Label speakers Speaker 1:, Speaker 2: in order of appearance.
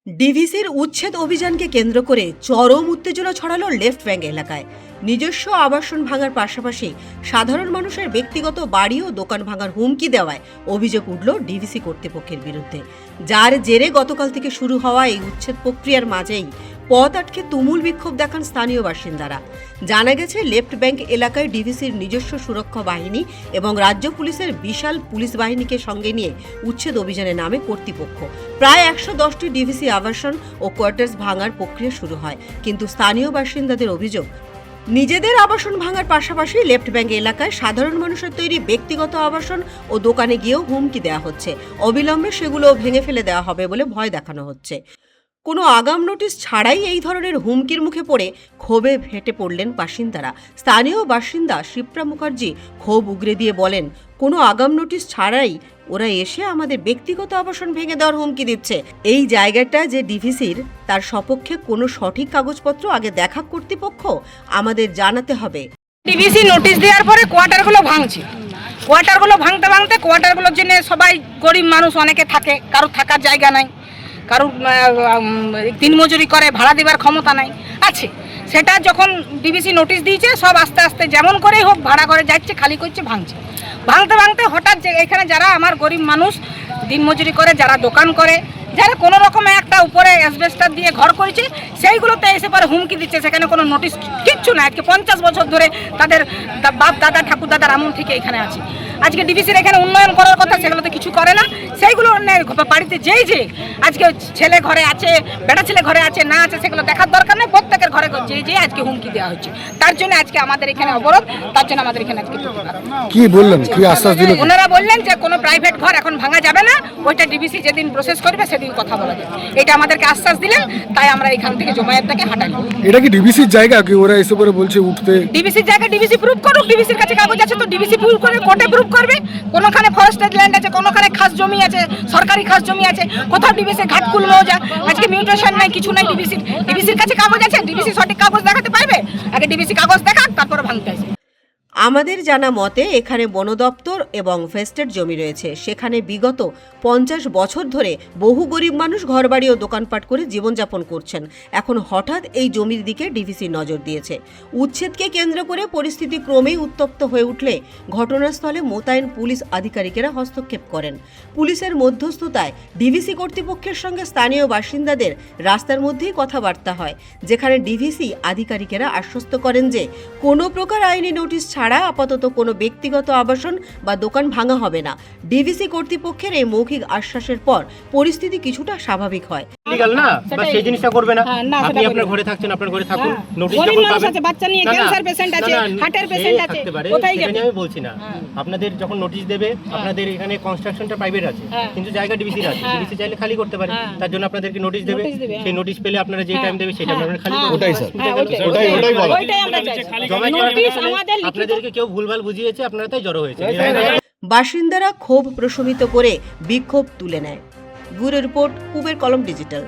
Speaker 1: ডিভিসির উচ্ছেদ অভিযানকে কেন্দ্র করে চরম উত্তেজনা ছড়ালো লেফট ব্যাংক এলাকায়। নিজস্ব আবাসন ভাঙার পাশাপাশি সাধারণ মানুষের ব্যক্তিগত বাড়ি ও দোকান ভাঙার হুমকি দেওয়ায় অভিযোগ উঠল ডিভিসি কর্তৃপক্ষের বিরুদ্ধে। যার জেরে গতকাল থেকে শুরু হওয়া এই উচ্ছেদ প্রক্রিয়ার মাঝেই পথ আটকে তুমুল বিক্ষোভ দেখান স্থানীয় বাসিন্দারা। জানা গেছে, লেফট ব্যাংক এলাকায় ডিভিসির নিজস্ব সুরক্ষা বাহিনী এবং রাজ্য পুলিশের বিশাল পুলিশ বাহিনীকে সঙ্গে নিয়ে উচ্ছেদ অভিযানের নামে কর্তৃপক্ষ প্রায় 110টি ডিভিসি আবাসন ও কোয়ার্টার্স ভাঙার প্রক্রিয়া শুরু হয়। কিন্তু স্থানীয় বাসিন্দাদের অভিযোগ, নিজেদের আবাসন ভাঙার পাশাপাশি লেফট ব্যাংক এলাকায় সাধারণ মানুষের তৈরি ব্যক্তিগত আবাসন ও দোকানে গিয়েও হুমকি দেওয়া হচ্ছে। অবিলম্বে সেগুলো ভেঙে ফেলে দেওয়া হবে বলে ভয় দেখানো হচ্ছে। কোনো আগাম নোটিশ ছাড়াই এই ধরনের হুমকির মুখে পড়ে ক্ষোভে ফেটে পড়লেন বাসিন্দারা। স্থানীয় বাসিন্দা শিপ্রা মুখার্জি ক্ষোভ উগরে দিয়ে বলেন, কোনো আগাম নোটিশ ছাড়াই ওরা এসে আমাদের ব্যক্তিগত আবাসন ভেঙে দেওয়ার হুমকি দিচ্ছে। এই জায়গাটা যে ডিভিসির, তার সপক্ষে কোনো সঠিক কাগজপত্র আগে দেখা কর্তৃপক্ষ আমাদের জানাতে হবে।
Speaker 2: ডিভিসি নোটিশ দেওয়ার পরে কোয়ার্টারগুলো ভাঙছে। কোয়ার্টারগুলো ভাঙতে ভাঙতে কোয়ার্টারগুলোর জন্য সবাই গরিব মানুষ অনেকে থাকে, কারোর থাকার জায়গা নাই, কারোর দিনমজুরি করে ভাড়া দেওয়ার ক্ষমতা নাই আছে। সেটা যখন ডিভিসি নোটিশ দিয়েছে, সব আস্তে আস্তে যেমন করেই হোক ভাড়া করে যাচ্ছে, খালি করছে, ভাঙছে। ভাঙতে ভাঙতে হঠাৎ যে এখানে যারা আমার গরিব মানুষ দিনমজুরি করে, যারা দোকান করে, যারা কোনো রকমে একটা উপরে অ্যাসবেস্টার দিয়ে ঘর করেছে, সেইগুলোতে এসে পরে হুমকি দিচ্ছে। সেখানে কোনো নোটিশ কিচ্ছু না। আজকে 50 বছর ধরে তাদের বাপ দাদা ঠাকুর দাদার আমল থেকে এখানে আছে। আজকে ডিভিসির এখানে উন্নয়ন করার কথা, সেগুলোতে কিছু করে না। সেইগুলো বাড়িতে যে আজকে ছেলে ঘরে আছে, বেটা ছেলে ঘরে আছে না আছে, সেগুলো দেখার দরকার নেই। প্রত্যেকের ঘরে যে আজকে হুমকি দেওয়া হচ্ছে। তার জন্য আজকে আমাদের এখানে অবরোধ, তার জন্য আমাদের এখানে আজকে
Speaker 3: কি বললেন, কি আশ্বাস দিলেন?
Speaker 2: ওনারা বললেন যে কোনো প্রাইভেট ঘর এখন ভাঙা যাবে না, ওইটা ডিভিসি যেদিন প্রসেস করবে সেদিন কথা বলা যাবে। এটা আমাদেরকে আশ্বাস দিলেন, তাই আমরা এখান থেকে জমায়েতটাকে হাঁটালাম।
Speaker 3: এটা কি ডিভিসির জায়গা? কি ওরা এসে করে বলছে উঠতে?
Speaker 2: ডিভিসির জায়গা ডিভিসি প্রুফ করুক। ডিভিসির কাছে কাগজ আছে তো ডিভিসি প্রুফ করে কোর্টে প্রুফ করবে। কোনোখানে ফরেস্টেড ল্যান্ড আছে, কোনোখানে খাস জমি আছে, সরকারি খাস জমি আছে, কোথাও ডিভিসি ঘাটকুল মৌজা, আজকে মিউটেশন নাই, কিছু নাই। ডিভিসির কাছে কাগজ আছে, ডিভিসি সঠিক কাগজ দেখাতে পারবে। আগে ডিভিসি কাগজ দেখাক, তারপরে ভাঙতে আসবে।
Speaker 1: আমাদের জানা মতে এখানে বন দপ্তর এবং ফেস্টেড জমি রয়েছে। সেখানে বিগত 50 বছর ধরে বহু গরিব মানুষ ঘরবাড়ি ও দোকানপাট করে জীবনযাপন করছেন। এখন হঠাৎ এই জমির দিকে ডিভিসি নজর দিয়েছে। উচ্ছেদকে কেন্দ্র করে পরিস্থিতি ক্রমেই উত্তপ্ত হয়ে উঠলে ঘটনাস্থলে মোতায়েন পুলিশ আধিকারিকেরা হস্তক্ষেপ করেন। পুলিশের মধ্যস্থতায় ডিভিসি কর্তৃপক্ষের সঙ্গে স্থানীয় বাসিন্দাদের রাস্তার মধ্যেই কথাবার্তা হয়, যেখানে ডিভিসি আধিকারিকেরা আশ্বস্ত করেন যে কোনো প্রকার আইনি নোটিশ ছাড়া আপাতত কোনো ব্যক্তিগত আবাসন বা দোকান ভাঙা হবে না। ডিভিসি কর্তৃপক্ষের এই মৌখিক আশ্বাসের পর পরিস্থিতি কিছুটা স্বাভাবিক হয়।
Speaker 4: লিগ্যাল না, বা সেই জিনিসটা করবে না। আপনি আপনার ঘরে থাকছেন, আপনার ঘরে থাকুন। নোটিশ যখন পাবেন,
Speaker 2: বাচ্চা নিয়ে ক্যান্সার পেশেন্ট আছে, হার্টের পেশেন্ট আছে, কোথায় যাবে?
Speaker 4: আমি বলছি না, আপনাদের যখন নোটিশ দেবে, আপনাদের এখানে কনস্ট্রাকশনটা প্রাইভেট আছে, কিন্তু জায়গা ডিভিসির আছে। ডিভিসি চাইলে খালি করতে পারে, তার জন্য আপনাদেরকে নোটিশ দেবে। সেই নোটিশ পেলে আপনারা যে টাইম দেবে সেই টাইমে আপনারা খালি করবেন।
Speaker 3: ওটাই স্যার,
Speaker 2: ওইটাই আমরা চাই। নোটিশ আমাদের
Speaker 4: আপনাদেরকে কেউ ভুলভাল বুঝিয়েছে, আপনারা তাই জড়ো হয়েছে।
Speaker 1: বাসিন্দারা ক্ষোভ প্রশমিত করে বিক্ষোভ তুলে নেয়। ব্যুরো রিপোর্ট, পূবের কলম ডিজিটাল।